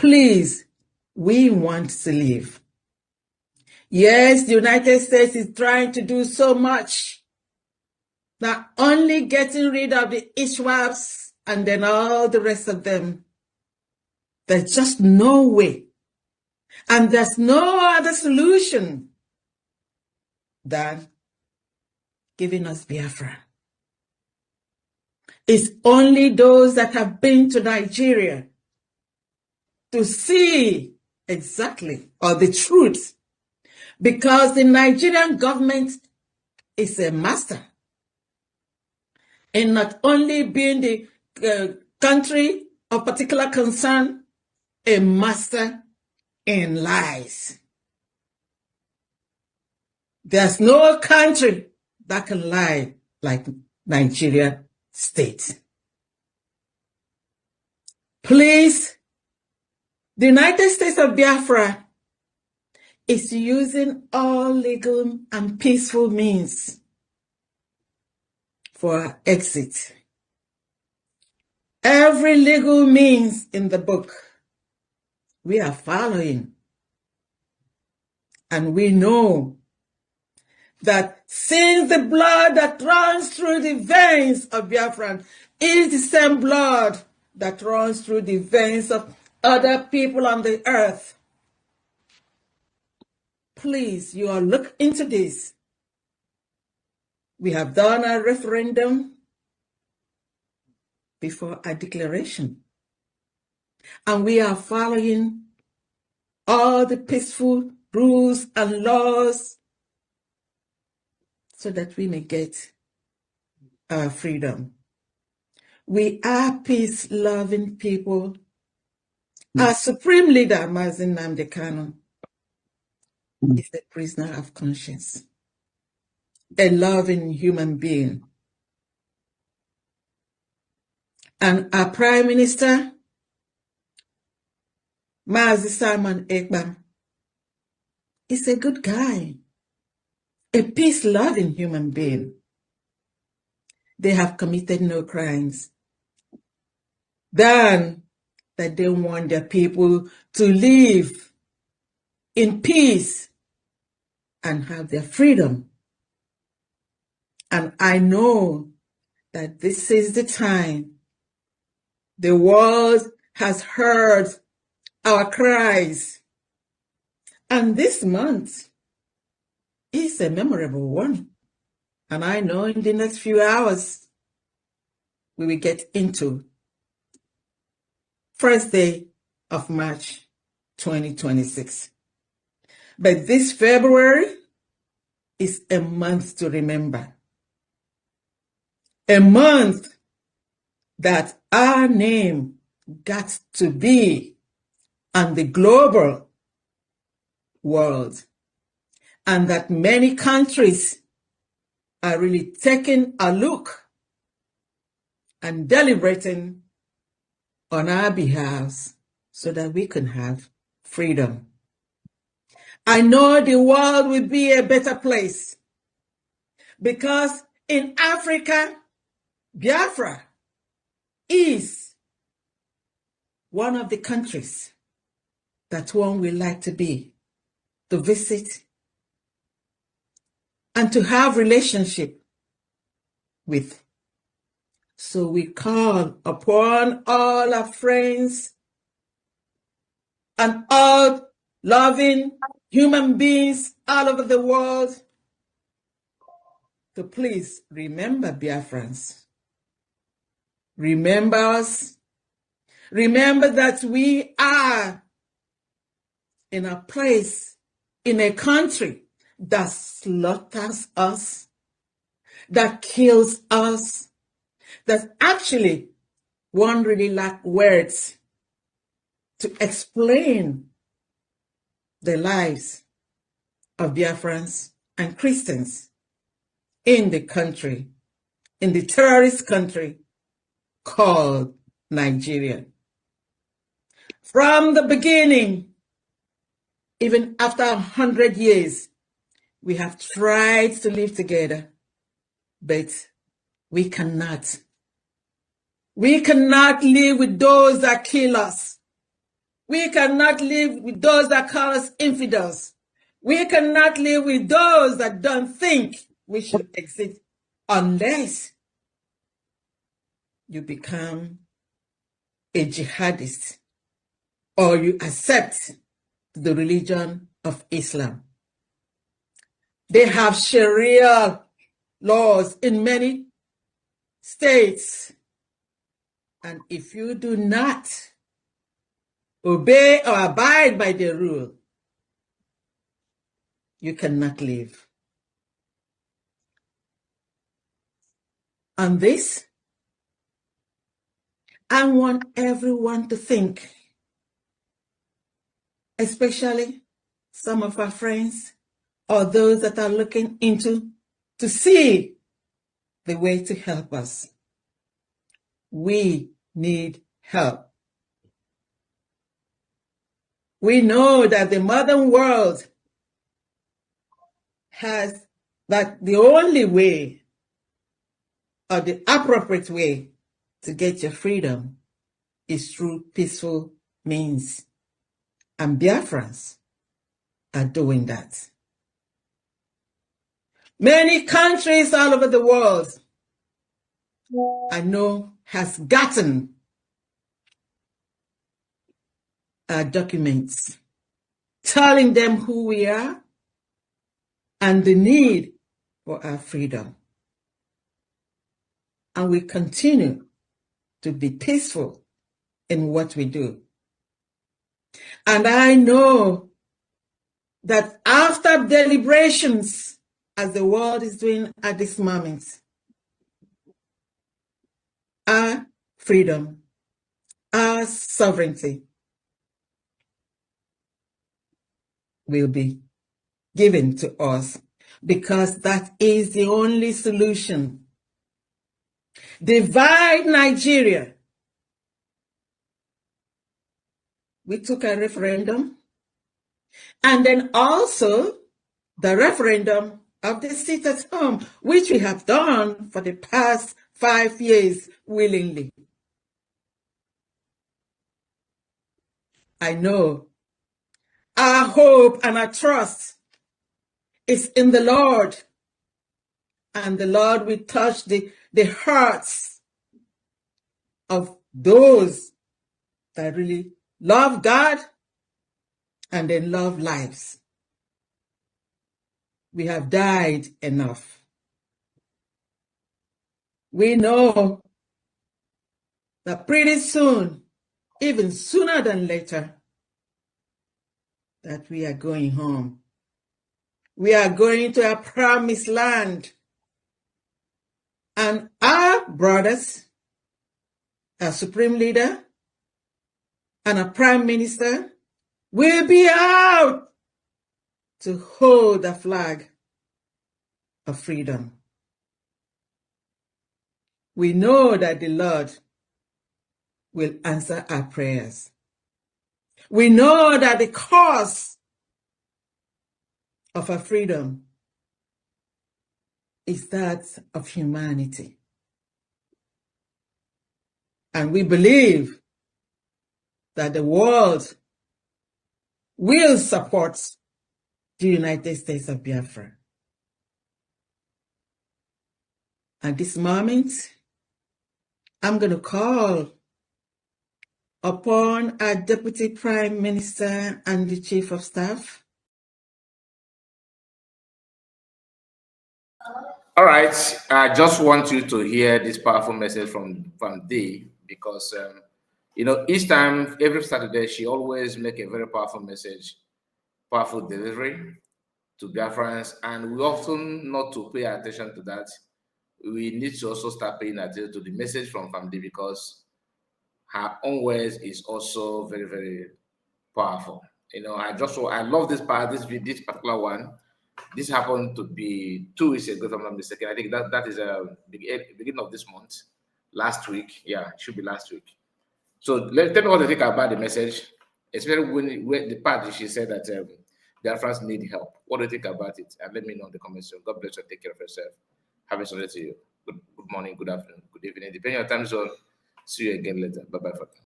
Please, we want to live. Yes, the United States is trying to do so much. Not only getting rid of the ISWAPs and then all the rest of them. There's just no way. And there's no other solution than giving us Biafra. It's only those that have been to Nigeria to see exactly, or the truth, because the Nigerian government is a master in not only being the country of particular concern, a master in lies. There's no country that can lie like Nigeria state. Please, the United States of Biafra is using all legal and peaceful means for exit. Every legal means in the book we are following. And we know that since the blood that runs through the veins of Biafran is the same blood that runs through the veins of other people on the earth, please, you all look into this. We have done a referendum before a declaration. And we are following all the peaceful rules and laws so that we may get our freedom. We are peace-loving people. Our supreme leader, Mazi Nnamdi Kanu, is a prisoner of conscience, a loving human being. And our Prime Minister, Mazi Simon Ekpa, is a good guy, a peace-loving human being. They have committed no crimes than that they want their people to live in peace and have their freedom. And I know that this is the time the world has heard our cries. And this month is a memorable one. And I know in the next few hours, we will get into first day of March 2026. But this February is a month to remember. A month that our name got to be on the global world, and that many countries are really taking a look and deliberating on our behalf so that we can have freedom. I know the world will be a better place because in Africa, Biafra is one of the countries that one will like to be, to visit, and to have relationship with. So we call upon all our friends and all loving human beings all over the world to please remember Biafrans. Remember us. Remember that we are in a place, in a country that slaughters us, that kills us, that actually one really lack words to explain the lives of Biafrans and Christians in the country, in the terrorist country called Nigeria. From the beginning, even after 100 years, we have tried to live together, but we cannot. We cannot live with those that kill us. We cannot live with those that call us infidels. We cannot live with those that don't think we should exist unless you become a jihadist or you accept the religion of Islam. They have Sharia laws in many states. And if you do not obey or abide by the rule, you cannot live. On this, I want everyone to think, especially some of our friends or those that are looking into to see the way to help us. We need help. We know that the modern world has that the only way or the appropriate way to get your freedom is through peaceful means. And Biafrans are doing that. Many countries all over the world, I know, has gotten our documents telling them who we are and the need for our freedom. And we continue to be peaceful in what we do. And I know that after deliberations, as the world is doing at this moment, our freedom, our sovereignty will be given to us, because that is the only solution. Divide Nigeria. We took a referendum, and then also the referendum of the seat at home, which we have done for the past 5 years willingly. I know our hope and our trust is in the Lord, and the Lord will touch the hearts of those that really love God and then love lives. We have died enough. We know that pretty soon, even sooner than later, that we are going home. We are going to a promised land. And our brothers, our supreme leader, and our prime minister will be out to hold the flag of freedom. We know that the Lord will answer our prayers. We know that the cause of our freedom is that of humanity. And we believe that the world will support the United States of Biafra. At this moment, I'm going to call upon our Deputy Prime Minister and the Chief of Staff. All right, I just want you to hear this powerful message from Dee, because you know, each time, every Saturday, she always make a very powerful message, powerful delivery to Biafrans, and we often not to pay attention to that. We need to also start paying attention to the message from Dee, because her own words is also very, very powerful. You know, I love this part, this particular one. This happened to be 2 weeks ago, if I'm not mistaken. I think that is beginning of this month, last week. Yeah, it should be last week. So tell me what you think about the message, especially when the part that she said that Biafrans need help. What do you think about it? And let me know in the comments section. God bless you. Take care of yourself. Happy Sunday to you. Good morning, good afternoon, good evening. Depending on your time zone. See you again later. Bye-bye for now.